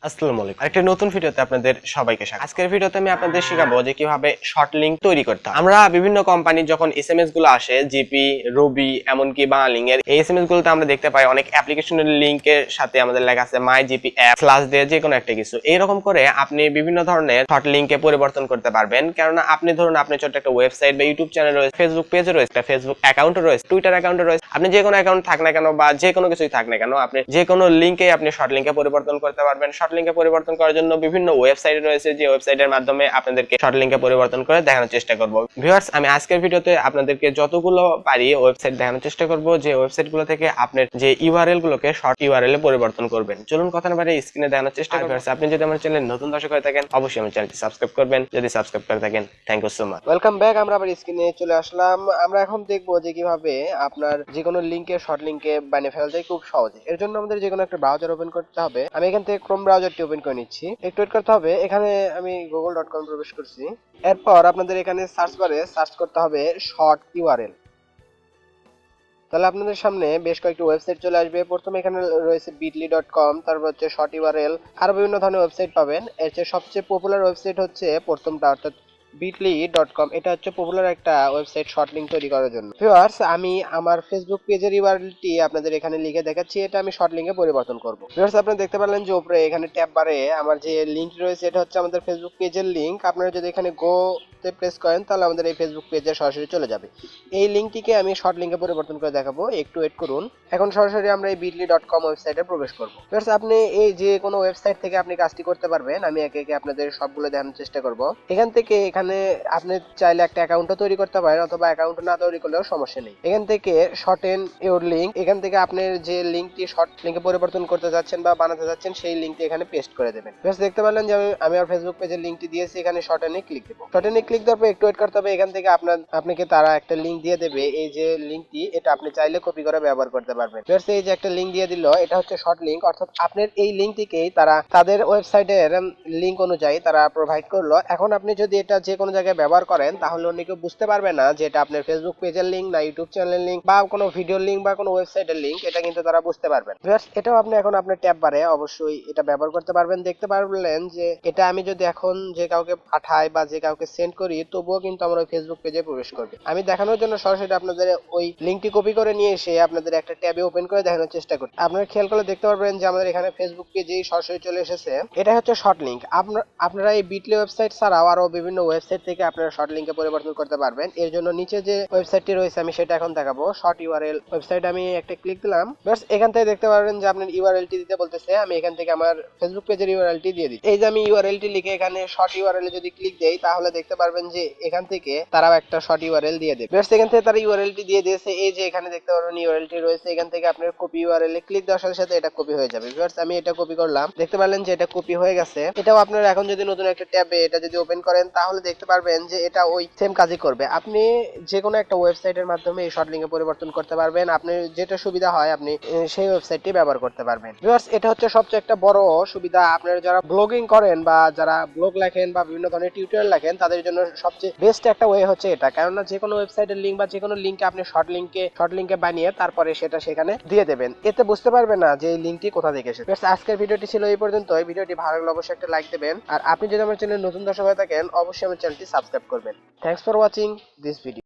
আসসালামু আলাইকুম। আরেকটা নতুন ভিডিওতে আপনাদের সবাইকে স্বাগত। আজকের ভিডিওতে আমি আপনাদের শেখাবো যে কিভাবে শর্ট লিংক তৈরি করতে হয়। আমরা বিভিন্ন কোম্পানির যখন এসএমএস গুলো আসে, জিপি, রবি, এমনকি বাংলালিংক এর এই এসএমএস গুলোতে আমরা দেখতে পাই অনেক অ্যাপ্লিকেশনের লিংকের সাথে আমাদের লেখা আছে মাই জিপি অ্যাপ স্ল্যাশ দিয়ে যে কোনো একটা কিছু। এইরকম করে আপনি বিভিন্ন ধরনের শর্ট লিংকে পরিবর্তন করতে পারবেন। কেননা আপনি ধরুন আপনি ছোট্ট একটা ওয়েবসাইট বা ইউটিউব চ্যানেল রয়েছে, ফেসবুক পেজে রয়েছে, একটা ফেসবুক অ্যাকাউন্টে রয়েছে, টুইটার অ্যাকাউন্টে রয়েছে, আপনি যে কোনো অ্যাকাউন্ট থাক না কেন বা যে কোনো কিছুই থাক না কেন, আপনি যে কোনো লিংকে আপনি শর্ট লিংকে পরিবর্তন করতে পারবেন। শর্ট লিংকে পরিবর্তন করার জন্য বিভিন্ন ওয়েবসাইট রয়েছে, যে ওয়েবসাইটের মাধ্যমে আপনাদেরকে শর্ট লিংকে পরিবর্তন করে দেখানোর চেষ্টা করব। ভিউয়ার্স, আমি আজকের ভিডিওতে আপনাদেরকে যতগুলো পারি ওয়েবসাইট দেখানোর চেষ্টা করব, যে ওয়েবসাইটগুলো থেকে আপনার যে ইউআরএল গুলোকে শর্ট ইউআরএল এ পরিবর্তন করবেন। চলুন কথা না বাড়িয়ে স্ক্রিনে দেখানোর চেষ্টা করব। আপনি যদি আমার চ্যানেলে নতুন দর্শক হয়ে থাকেন, অবশ্যই আমার চ্যানেলটি সাবস্ক্রাইব করবেন। যদি সাবস্ক্রাইব করে থাকেন, thank you so much. Welcome back. আমরা আবার স্ক্রিনে চলে আসলাম। আমরা এখন দেখবো যে কিভাবে আপনার যে কোনো লিংকে শর্ট লিংকে বানিয়ে ফেলা যায় খুব সহজে। এর জন্য আমাদের যে কোনো একটা ব্রাউজার ওপেন করতে হবে। আমি এখান থেকে ক্রোম ব্রাউজারটি ওপেন করে নিচ্ছি। একটু ওয়েট করতে হবে। এখানে আমি google.com প্রবেশ করছি। এরপর আপনাদের এখানে সার্চ বারে সার্চ করতে হবে শর্ট ইউআরএল। তাহলে আপনাদের সামনে বেশ কয়েকটি ওয়েবসাইট চলে আসবে। প্রথমে এখানে রয়েছে bitly.com, তারপর হচ্ছে শর্ট ইউআরএল, আরো বিভিন্ন ধরনের ওয়েবসাইট পাবেন। এর চেয়ে সবচেয়ে পপুলার ওয়েবসাইট হচ্ছে প্রথমটা, অর্থাৎ bitly.com। এটা হচ্ছে পপুলার একটা ওয়েবসাইট শর্ট লিংক তৈরি করার জন্য। ভিউয়ার্স, আমি আমার ফেসবুক পেজের ইউআরএলটি আপনাদের এখানে লিখে দেখাচ্ছি। এটা আমি শর্ট লিংকে পরিবর্তন করব। ভিউয়ার্স, আপনারা দেখতে পারলেন যে উপরে এখানে ট্যাব বারে আমার যে লিংক রয়েছে, এটা হচ্ছে আমাদের ফেসবুক পেজের লিংক। আপনারা যদি এখানে গো তে প্রেস করেন তাহলে আমাদের এই ফেসবুক পেজে সরাসরি চলে যাবে। এই লিংকটিকে আমি শর্ট লিংকে পরিবর্তন করে দেখাবো, একটু ওয়েট করুন। এখন সরাসরি আমরা এই bitly.com ওয়েবসাইটে প্রবেশ করব। ভিউয়ার্স, আপনি এই যে কোনো ওয়েবসাইট থেকে আপনি কাজটি করতে পারবেন। আমি একে একে আপনাদের সবগুলো দেখানোর চেষ্টা করব। এখান থেকে এখানে আপনি চাইলে একটা অ্যাকাউন্টও তৈরি করতে পারেন, অথবা অ্যাকাউন্ট না তৈরি করলেও সমস্যা নেই। এখান থেকে শর্টেন ইওর লিংক, এখান থেকে আপনি যে লিংকটি শর্ট লিংকে পরিবর্তন করতে যাচ্ছেন বা বানাতে যাচ্ছেন সেই লিংকটি এখানে পেস্ট করে দেবেন। ভিউয়ার্স, দেখতে পারলেন যে আমি আমার ফেসবুক পেজের লিংকটি দিয়েছি। এখানে শর্টেনে ক্লিক দেব। শর্টেনে ক্লিক দেওয়ার পর একটু ওয়েট করতে হবে। এখান থেকে আপনাকে তারা একটা লিংক দিয়ে দেবে। এই যে লিংকটি, এটা আপনি চাইলে কপি করে ব্যবহার করতে পারবেন। ভিউয়ার্স, এই যে একটা লিংক দিয়ে দিল, এটা হচ্ছে শর্ট লিংক, অর্থাৎ আপনার এই লিংকটিকেই তারা তাদের ওয়েবসাইটের লিংক অনুযায়ী তারা প্রোভাইড করলো। এখন আপনি যদি এটা যে কোনো জায়গায় ব্যবহার করেন তাহলে অন্য কেউ বুঝতে পারবে না যে এটা আপনার ফেসবুক পেজের লিংক না ইউটিউব চ্যানেলের লিংক বা কোনো ভিডিওর লিংক বা কোনো ওয়েবসাইটের লিংক। এটা কিন্তু তারা বুঝতে পারবেন। ভিউয়ার্স, এটাও আপনি এখন আপনার ট্যাব বারে অবশ্যই এটা ব্যবহার করতে পারবেন। দেখতে পারলেন যে এটা আমি যদি এখন যে কাউকে পাঠাই বা যে কাউকে সেন্ড করি, তবুও কিন্তু আমার ওই ফেসবুক পেজে প্রবেশ করবে। আমি দেখানোর জন্য সরাসরি আপনাদের ওই লিংকটি কপি করে নিয়ে এসে আপনাদের একটা ট্যাবে ওপেন করে দেখানোর চেষ্টা করি। আপনারা খেয়াল করলে দেখতে পারবেন যে আমাদের এখানে ফেসবুক পেজেই সরাসরি চলে এসেছে। এটা হচ্ছে শর্ট লিংক। আপনারা এই bitly ওয়েবসাইট ছাড়াও আরো বিভিন্ন ওয়েবসাইট থেকে আপনারা শর্ট লিংকে পরিবর্তন করতে পারবেন। এর জন্য নিচে যে ওয়েবসাইটটি রয়েছে আমি সেটা এখন দেখাবো। শর্ট ইউআরএল ওয়েবসাইট, আমি একটা ক্লিক দিলাম। বাস এখান থেকে দেখতে পারবেন যে আপনার ইউআরএলটি দিতে বলতেছে। আমি এখান থেকে আমার ফেসবুক পেজের ইউআরএলটি দিয়ে দিই। এই যে আমি ইউআরএলটি লিখে এখানে শর্ট ইউআরএল এ যদি ক্লিক দেই তাহলে দেখতে পারবেন যে এখান থেকে তারাও একটা শর্ট ইউআরএল দিয়ে দেবে। বাস এখান থেকে তারা ইউআরএলটি দিয়ে দিয়েছে। এই যে এখানে দেখতে পারবেন ইউআরএলটি রয়েছে। এখান থেকে আপনার কপি ইউআরএল এ ক্লিক দেওয়ার সাথে সাথে এটা কপি হয়ে যাবে। ভিউয়ার্স, আমি এটা কপি করলাম। দেখতে পারলেন যে এটা কপি হয়ে গেছে। এটাও আপনারা এখন যদি নতুন একটা ট্যাবে এটা যদি ওপেন করেন তাহলে দেখতে পারবেন যে এটা ওই সেম কাজই করবে। আপনি যে কোনো একটা ওয়েবসাইটের মাধ্যমে এই শর্ট লিংকে পরিবর্তন করতে পারবেন। আপনি যেটা সুবিধা হয় আপনি সেই ওয়েবসাইটটি ব্যবহার করতে পারবেন। ভিউয়ার্স, এটা হচ্ছে সবচেয়ে একটা বড় সুবিধা। আপনারা যারা ব্লগিং করেন বা যারা ব্লগ লেখেন বা বিভিন্ন ধরনের টিউটোরিয়াল লেখেন তাদের জন্য সবচেয়ে বেস্ট একটা ওয়ে হচ্ছে এটা। কেননা যে কোনো ওয়েবসাইটের লিংক বা যে কোনো লিংকে আপনি শর্ট লিংকে বানিয়ে তারপরে সেটা সেখানে দিয়ে দেবেন। এতে বুঝতে পারবে না যে এই লিংকটি কোথা থেকে এসেছে। আজকের ভিডিওটি ছিল এই পর্যন্ত। এই ভিডিওটি ভালো লাগলে অবশ্যই একটা লাইক দেবেন। আর আপনি যদি আমার চ্যানেলে নতুন দর্শক হয়ে থাকেন অবশ্যই আমার চ্যানেলটি সাবস্ক্রাইব করবেন। Thanks for watching this video.